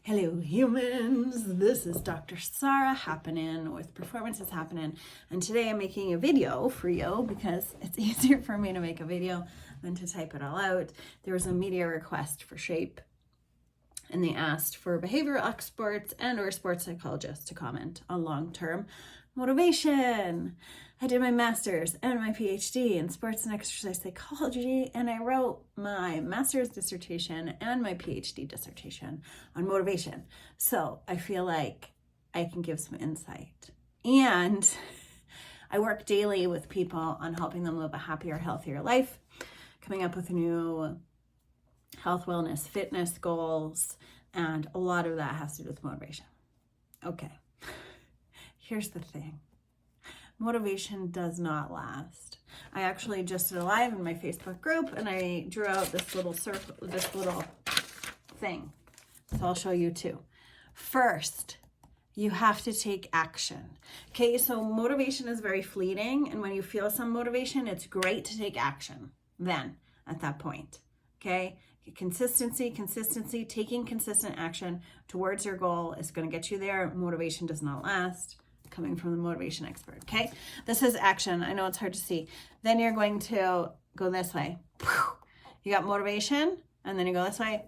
Hello humans, this is Dr. Saara happening with Performance is Happening, and today I'm making a video for you because it's easier for me to make a video than to type it all out. There was a media request for Shape and they asked for behavioral experts and or sports psychologists to comment on long-term motivation. I did my master's and my PhD in sports and exercise psychology, and I wrote my master's dissertation and my PhD dissertation on motivation. So I feel like I can give some insight. And I work daily with people on helping them live a happier, healthier life, coming up with new health, wellness, fitness goals, and a lot of that has to do with motivation. Okay, here's the thing. Motivation does not last. I actually just did a live in my Facebook group and I drew out this little circle, this little thing. So I'll show you too. First, you have to take action. Okay, so motivation is very fleeting, and when you feel some motivation, it's great to take action then at that point. Okay, consistency, taking consistent action towards your goal is going to get you there. Motivation does not last. Coming from the motivation expert. Okay, this is action. I know it's hard to see. Then you're going to go this way. You got motivation, and then you go this way.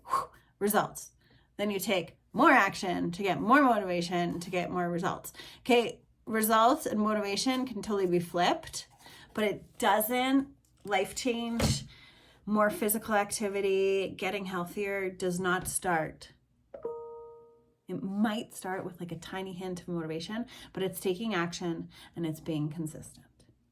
Results. Then you take more action to get more motivation to get more results. Okay, results and motivation can totally be flipped, but it doesn't. Life change, more physical activity, getting healthier does not start. It might start with like a tiny hint of motivation, but it's taking action and it's being consistent.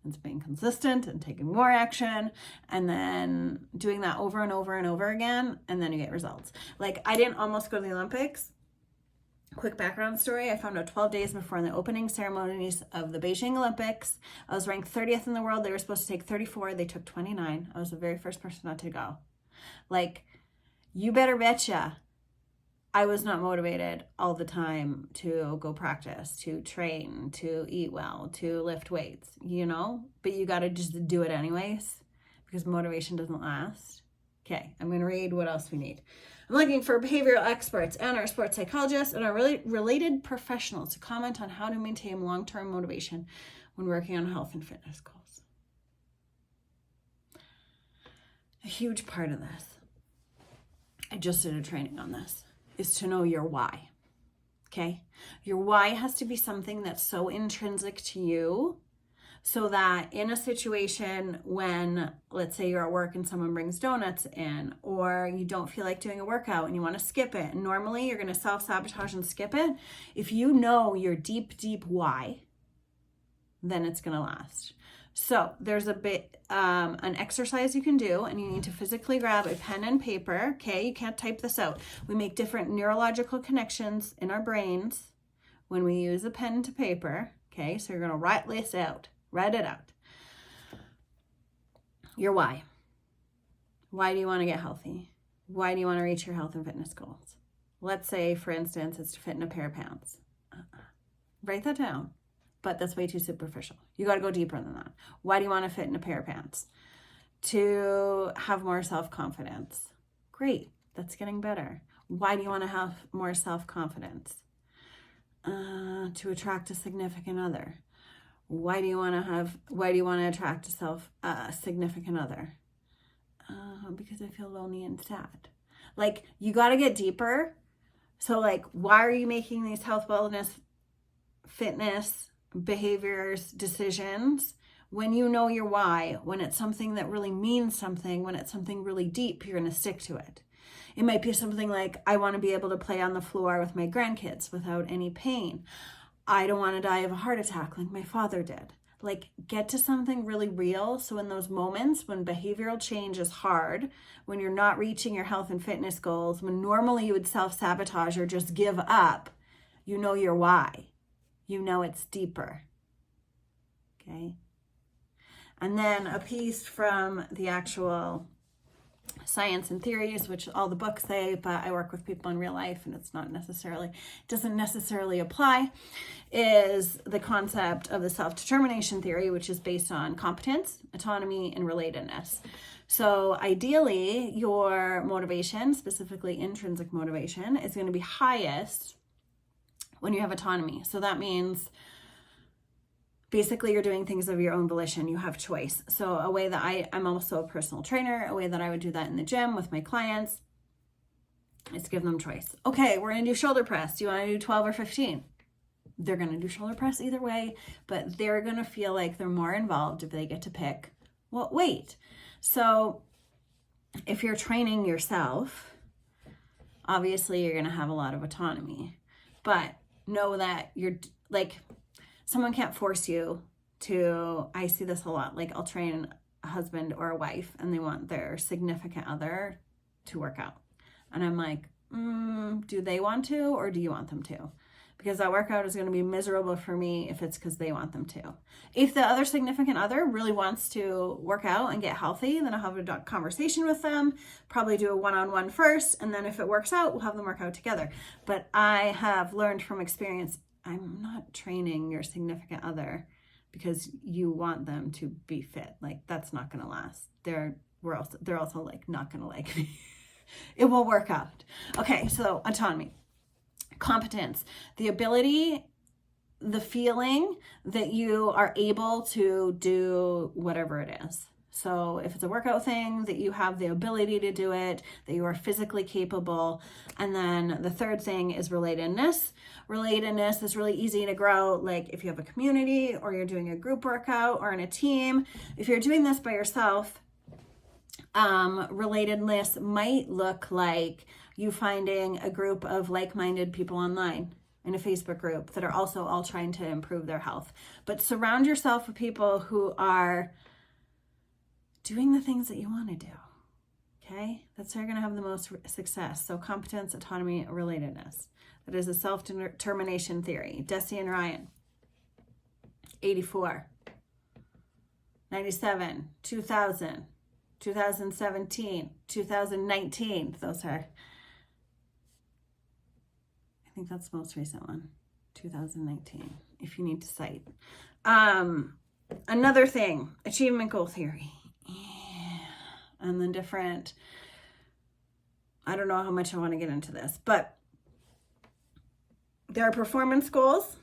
It's being consistent and taking more action and then doing that over and over and over again, and then you get results. Like, I didn't almost go to the Olympics. Quick background story. I found out 12 days before the opening ceremonies of the Beijing Olympics. I was ranked 30th in the world. They were supposed to take 34. They took 29. I was the very first person not to go. Like, you better betcha I was not motivated all the time to go practice, to train, to eat well, to lift weights, but you got to just do it anyways because motivation doesn't last. Okay, I'm going to read what else we need. I'm looking for behavioral experts and our sports psychologists and our related professionals to comment on how to maintain long-term motivation when working on health and fitness goals. A huge part of this, I just did a training on this, is to know your why. Okay? Your why has to be something that's so intrinsic to you so that in a situation when, let's say you're at work and someone brings donuts in, or you don't feel like doing a workout and you want to skip it, and normally you're going to self-sabotage and skip it. If you know your deep why, then it's going to last. So there's an exercise you can do, and you need to physically grab a pen and paper. Okay, you can't type this out. We make different neurological connections in our brains when we use a pen to paper. Okay, so you're going to write it out. Your why. Why do you want to get healthy? Why do you want to reach your health and fitness goals? Let's say, for instance, it's to fit in a pair of pants. Write that down. But that's way too superficial. You got to go deeper than that. Why do you want to fit in a pair of pants? To have more self-confidence. Great, that's getting better. Why do you want to have more self-confidence? To attract a significant other. Why do you want to attract a significant other? Because I feel lonely and sad. Like, you got to get deeper. So like, why are you making these health, wellness, fitness, behaviors, decisions? When you know your why, when it's something that really means something, when it's something really deep, you're going to stick to it. It might be something like, I want to be able to play on the floor with my grandkids without any pain. I don't want to die of a heart attack like my father did. Like, get to something really real. So in those moments when behavioral change is hard, when you're not reaching your health and fitness goals, when normally you would self-sabotage or just give up, you know your why. You know it's deeper. Okay? And then a piece from the actual science and theories, which all the books say, but I work with people in real life and doesn't necessarily apply, is the concept of the self-determination theory, which is based on competence, autonomy, and relatedness. So ideally, your motivation, specifically intrinsic motivation, is going to be highest when you have autonomy. So that means basically you're doing things of your own volition. You have choice. So a way that I'm also a personal trainer, a way that I would do that in the gym with my clients is to give them choice. Okay, we're going to do shoulder press. Do you want to do 12 or 15? They're going to do shoulder press either way, but they're going to feel like they're more involved if they get to pick what weight. So if you're training yourself, obviously you're going to have a lot of autonomy, but know that you're like, someone can't force you to, I see this a lot, like I'll train a husband or a wife and they want their significant other to work out. And I'm like, do they want to, or do you want them to? Because that workout is going to be miserable for me if it's because they want them to. If the other significant other really wants to work out and get healthy, then I'll have a conversation with them, probably do a one-on-one first, and then if it works out, we'll have them work out together. But I have learned from experience, I'm not training your significant other because you want them to be fit. Like, that's not going to last. They're also like not going to like me. It will work out. Okay, so autonomy. Competence, the ability, the feeling that you are able to do whatever it is. So if it's a workout thing, that you have the ability to do it, that you are physically capable. And then the third thing is relatedness. Relatedness is really easy to grow. Like if you have a community or you're doing a group workout or in a team, if you're doing this by yourself, relatedness might look like you finding a group of like-minded people online in a Facebook group that are also all trying to improve their health. But surround yourself with people who are doing the things that you want to do. Okay? That's how you're going to have the most success. So competence, autonomy, relatedness. That is a self-determination theory. Desi and Ryan. 84. 97. 2000. 2017. 2019. Those are... I think that's the most recent one, 2019, if you need to cite. Another thing, achievement goal theory. Yeah. And then different, I don't know how much I want to get into this, but there are performance goals.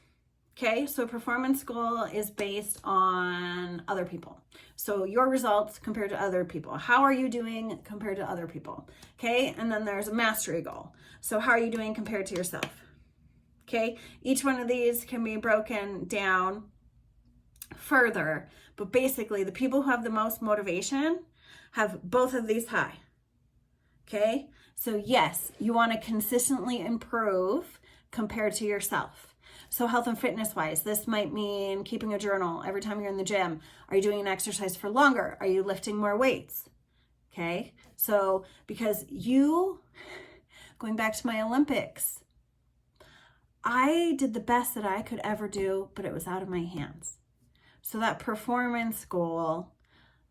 Okay, so performance goal is based on other people. So your results compared to other people. How are you doing compared to other people? Okay, and then there's a mastery goal. So how are you doing compared to yourself? Okay, each one of these can be broken down further, but basically the people who have the most motivation have both of these high. Okay, so yes, you want to consistently improve compared to yourself. So health and fitness wise, this might mean keeping a journal every time you're in the gym. Are you doing an exercise for longer? Are you lifting more weights? Okay, so because going back to my Olympics, I did the best that I could ever do, but it was out of my hands. So that performance goal,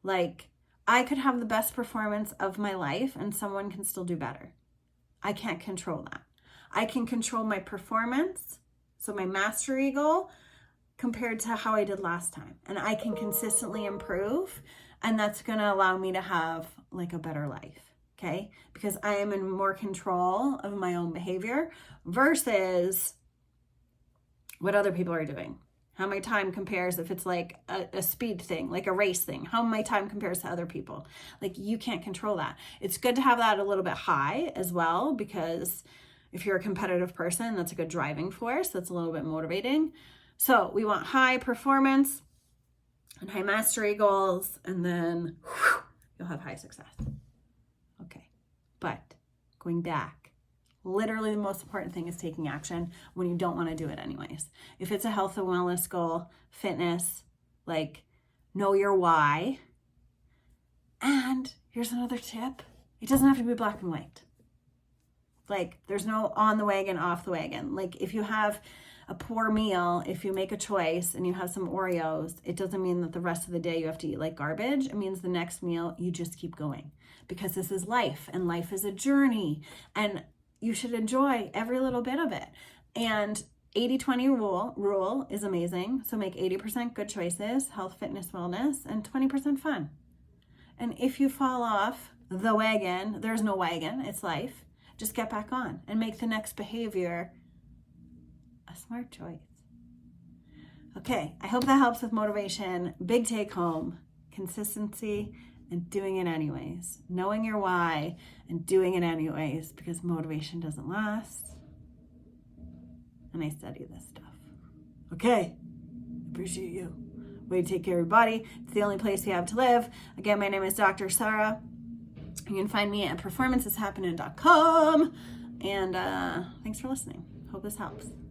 like I could have the best performance of my life and someone can still do better. I can't control that. I can control my performance, so my mastery goal, compared to how I did last time. And I can consistently improve, and that's going to allow me to have like a better life, okay? Because I am in more control of my own behavior versus what other people are doing. How my time compares, if it's like a speed thing, like a race thing, how my time compares to other people. Like you can't control that. It's good to have that a little bit high as well, because if you're a competitive person, that's a good driving force. That's a little bit motivating. So we want high performance and high mastery goals, and then you'll have high success. Okay, but going back, literally the most important thing is taking action when you don't want to do it anyways. If it's a health and wellness goal, fitness, like know your why. And here's another tip. It doesn't have to be black and white. Like, there's no on the wagon, off the wagon. Like, if you have a poor meal, if you make a choice and you have some Oreos, it doesn't mean that the rest of the day you have to eat like garbage. It means the next meal you just keep going, because this is life, and life is a journey, and you should enjoy every little bit of it. And 80-20 rule is amazing. So make 80% good choices, health, fitness, wellness, and 20% fun. And if you fall off the wagon, there's no wagon, it's life. Just get back on and make the next behavior a smart choice. Okay, I hope that helps with motivation. Big take home: consistency and doing it anyways. Knowing your why and doing it anyways, because motivation doesn't last. And I study this stuff. Okay, appreciate you. Way to take care of your body. It's the only place you have to live. Again, my name is Dr. Saara. You can find me at performanceshappening.com. And thanks for listening. Hope this helps.